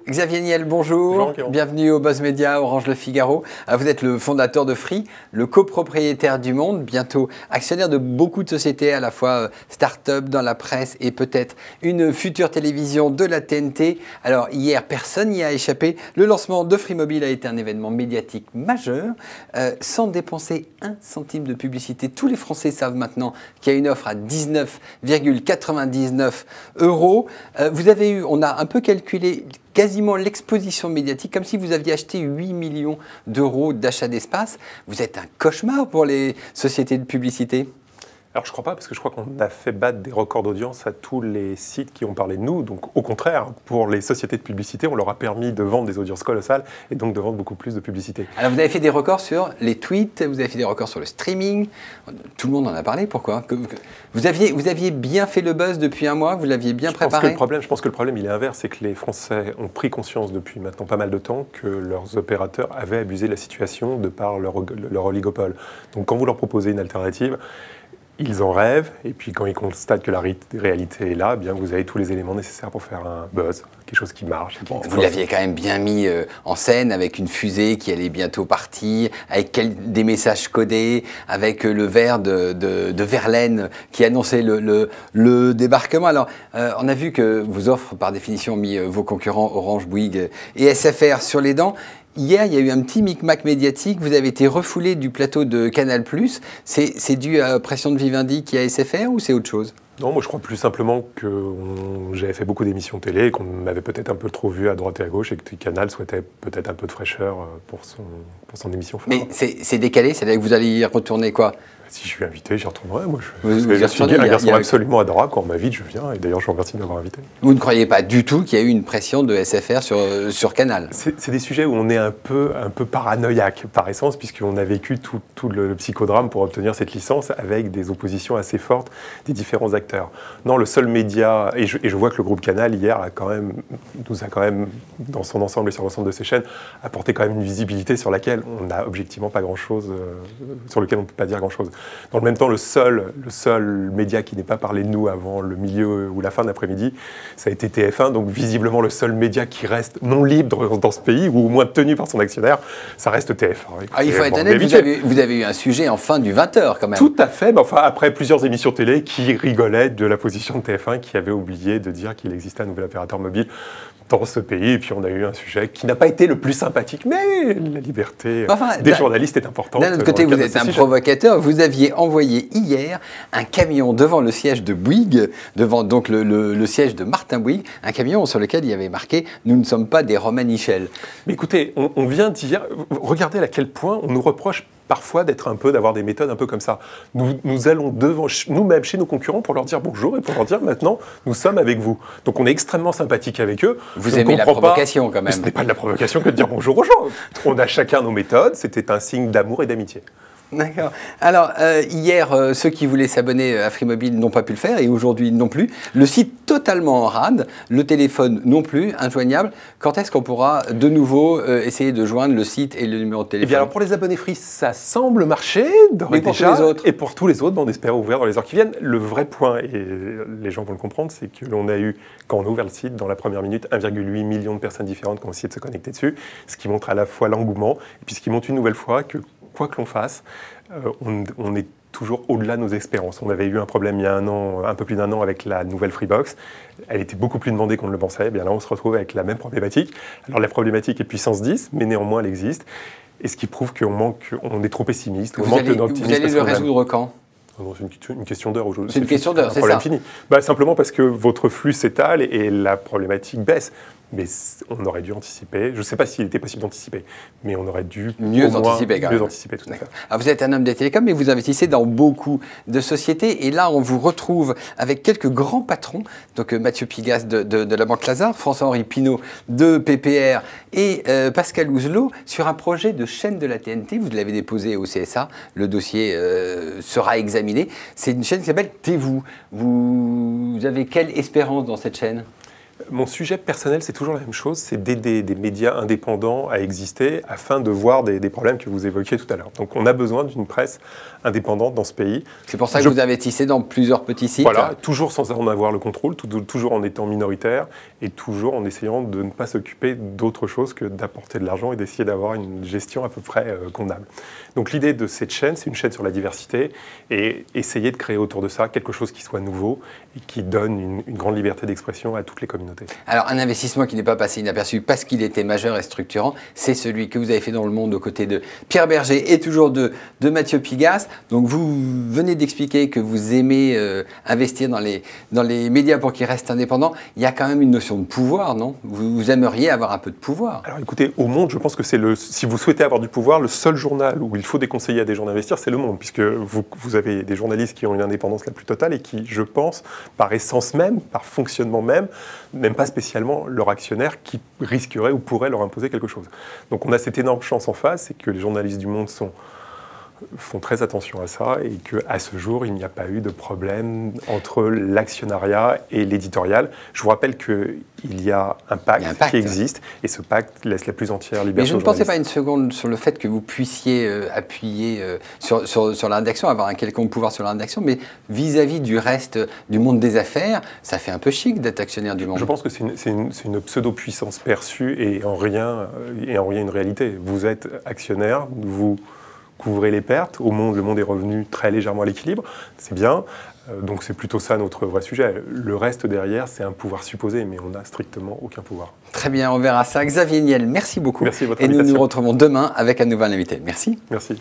Xavier Niel, bonjour. Bienvenue au Buzz Media, Orange Le Figaro. Vous êtes le fondateur de Free, le copropriétaire du Monde, bientôt actionnaire de beaucoup de sociétés, à la fois start-up dans la presse et peut-être une future télévision de la TNT. Alors hier, personne n'y a échappé. Le lancement de Free Mobile a été un événement médiatique majeur, sans dépenser un centime de publicité. Tous les Français savent maintenant qu'il y a une offre à 19,99 €. Vous avez eu, on a un peu calculé quasiment l'exposition médiatique, comme si vous aviez acheté 8 millions d'euros d'achat d'espace. Vous êtes un cauchemar pour les sociétés de publicité? Alors je ne crois pas, parce que je crois qu'on a fait battre des records d'audience à tous les sites qui ont parlé de nous. Donc au contraire, pour les sociétés de publicité, on leur a permis de vendre des audiences colossales et donc de vendre beaucoup plus de publicité. Alors vous avez fait des records sur les tweets, vous avez fait des records sur le streaming. Tout le monde en a parlé, pourquoi? Vous aviez bien fait le buzz depuis un mois, vous l'aviez bien préparé? Je pense que le problème il est inverse, c'est que les Français ont pris conscience depuis maintenant pas mal de temps que leurs opérateurs avaient abusé de la situation de par leur oligopole. Donc quand vous leur proposez une alternative, ils en rêvent, et puis quand ils constatent que la réalité est là, eh bien vous avez tous les éléments nécessaires pour faire un buzz, quelque chose qui marche. Bon, vous l'aviez quand même bien mis en scène avec une fusée qui allait bientôt partir, avec des messages codés, avec le verre de Verlaine qui annonçait le débarquement. Alors, on a vu que vos offres, par définition, ont mis vos concurrents Orange, Bouygues et SFR sur les dents. Hier, il y a eu un petit micmac médiatique. Vous avez été refoulé du plateau de Canal+. C'est dû à pression de Vivendi qui a SFR ou c'est autre chose? Non, moi je crois plus simplement que j'avais fait beaucoup d'émissions télé, qu'on m'avait peut-être un peu trop vu à droite et à gauche et que Canal souhaitait peut-être un peu de fraîcheur pour son émission phare. Mais c'est décalé, c'est-à-dire que vous allez y retourner quoi? Si je suis invité, j'y retournerai. Moi, je suis un garçon absolument adorable. Quand on m'invite, je viens. Et d'ailleurs, je vous remercie de m'avoir invité. Vous ne croyez pas du tout qu'il y a eu une pression de SFR sur Canal? C'est des sujets où on est un peu paranoïaque par essence, puisqu'on a vécu tout le psychodrame pour obtenir cette licence avec des oppositions assez fortes des différents acteurs. Non, le seul média, et je vois que le groupe Canal, hier, nous a quand même, dans son ensemble et sur l'ensemble de ses chaînes, apporté quand même une visibilité sur laquelle on n'a objectivement pas grand-chose, sur lequel on ne peut pas dire grand-chose. Dans le même temps, le seul média qui n'ait pas parlé de nous avant le milieu ou la fin de l'après-midi, ça a été TF1, donc visiblement le seul média qui reste non libre dans ce pays, ou au moins tenu par son actionnaire, ça reste TF1. Il faut être honnête, vous avez eu un sujet en fin du 20h quand même. Tout à fait, mais enfin après plusieurs émissions télé qui rigolaient de la position de TF1 qui avait oublié de dire qu'il existait un nouvel opérateur mobile dans ce pays, et puis on a eu un sujet qui n'a pas été le plus sympathique, mais la liberté des journalistes est importante. D'un autre côté, vous êtes un provocateur, vous aviez envoyé hier un camion devant le siège de Bouygues, devant donc le siège de Martin Bouygues, un camion sur lequel il y avait marqué « Nous ne sommes pas des Romanichel ». Mais écoutez, on vient dire, regardez à quel point on nous reproche parfois d'avoir des méthodes un peu comme ça. Nous allons devant nous-mêmes chez nos concurrents pour leur dire bonjour et pour leur dire maintenant nous sommes avec vous. Donc on est extrêmement sympathique avec eux. Vous aimez la provocation quand même. Ce n'est pas de la provocation que de dire bonjour aux gens. On a chacun nos méthodes, c'était un signe d'amour et d'amitié. D'accord. Alors, hier, ceux qui voulaient s'abonner à Free Mobile n'ont pas pu le faire et aujourd'hui non plus. Le site totalement en rade, le téléphone non plus, injoignable. Quand est-ce qu'on pourra de nouveau essayer de joindre le site et le numéro de téléphone? Eh bien, alors pour les abonnés Free, ça semble marcher. Mais pour tous les autres? Et pour tous les autres, on espère ouvrir dans les heures qui viennent. Le vrai point, et les gens vont le comprendre, c'est que l'on a eu, quand on a ouvert le site, dans la première minute, 1,8 million de personnes différentes qui ont essayé de se connecter dessus, ce qui montre à la fois l'engouement, et puis ce qui montre une nouvelle fois que quoi que l'on fasse, on est toujours au-delà de nos espérances. On avait eu un problème il y a un peu plus d'un an avec la nouvelle Freebox. Elle était beaucoup plus demandée qu'on ne le pensait. Bien là, on se retrouve avec la même problématique. Alors la problématique est puissance 10, mais néanmoins elle existe. Et ce qui prouve qu'on est trop pessimiste. Vous allez le résoudre quand? C'est une question d'heure aujourd'hui. C'est une question d'heure, c'est ça. Problème fini. Simplement parce que votre flux s'étale et la problématique baisse. Mais on aurait dû anticiper. Je ne sais pas s'il était possible d'anticiper, mais on aurait dû mieux anticiper quand même. Mieux anticiper, tout à fait. Alors vous êtes un homme des télécoms, mais vous investissez dans beaucoup de sociétés. Et là, on vous retrouve avec quelques grands patrons. Donc Mathieu Pigasse de la Banque Lazare, François-Henri Pinault de PPR et Pascal Ouzelot sur un projet de chaîne de la TNT. Vous l'avez déposé au CSA. Le dossier sera examiné. C'est une chaîne qui s'appelle TV. Vous avez quelle espérance dans cette chaîne? Mon sujet personnel, c'est toujours la même chose, c'est d'aider des médias indépendants à exister afin de voir des problèmes que vous évoquiez tout à l'heure. Donc on a besoin d'une presse indépendante dans ce pays. C'est pour ça que vous investissez dans plusieurs petits sites. Voilà, toujours sans en avoir le contrôle, toujours en étant minoritaire et toujours en essayant de ne pas s'occuper d'autre chose que d'apporter de l'argent et d'essayer d'avoir une gestion à peu près convenable. Donc l'idée de cette chaîne, c'est une chaîne sur la diversité et essayer de créer autour de ça quelque chose qui soit nouveau et qui donne une grande liberté d'expression à toutes les communautés. Alors un investissement qui n'est pas passé inaperçu parce qu'il était majeur et structurant, c'est celui que vous avez fait dans Le Monde aux côtés de Pierre Berger et toujours de Mathieu Pigasse. Donc vous venez d'expliquer que vous aimez investir dans les médias pour qu'ils restent indépendants. Il y a quand même une notion de pouvoir, non? Vous aimeriez avoir un peu de pouvoir. Alors écoutez, au Monde, je pense que si vous souhaitez avoir du pouvoir, le seul journal où il faut déconseiller à des gens d'investir, c'est Le Monde, puisque vous avez des journalistes qui ont une indépendance la plus totale et qui, je pense, par essence même, par fonctionnement même, n'aiment pas spécialement leur actionnaire qui risquerait ou pourrait leur imposer quelque chose. Donc on a cette énorme chance en face, c'est que les journalistes du Monde font très attention à ça et qu'à ce jour, il n'y a pas eu de problème entre l'actionnariat et l'éditorial. Je vous rappelle qu'il y a un pacte qui existe et ce pacte laisse la plus entière liberté. Mais je ne pensais pas une seconde sur le fait que vous puissiez appuyer sur l'index, avoir un quelconque pouvoir sur l'index, mais vis-à-vis du reste du monde des affaires, ça fait un peu chic d'être actionnaire du Monde. Je pense que c'est une pseudo-puissance perçue et en rien une réalité. Vous êtes actionnaire, vous couvrez les pertes. Au Monde, le Monde est revenu très légèrement à l'équilibre. C'est bien. Donc c'est plutôt ça notre vrai sujet. Le reste derrière, c'est un pouvoir supposé, mais on n'a strictement aucun pouvoir. Très bien, on verra ça. Xavier Niel, merci beaucoup. Merci de votre invitation. Et nous nous retrouvons demain avec un nouvel invité. Merci. Merci.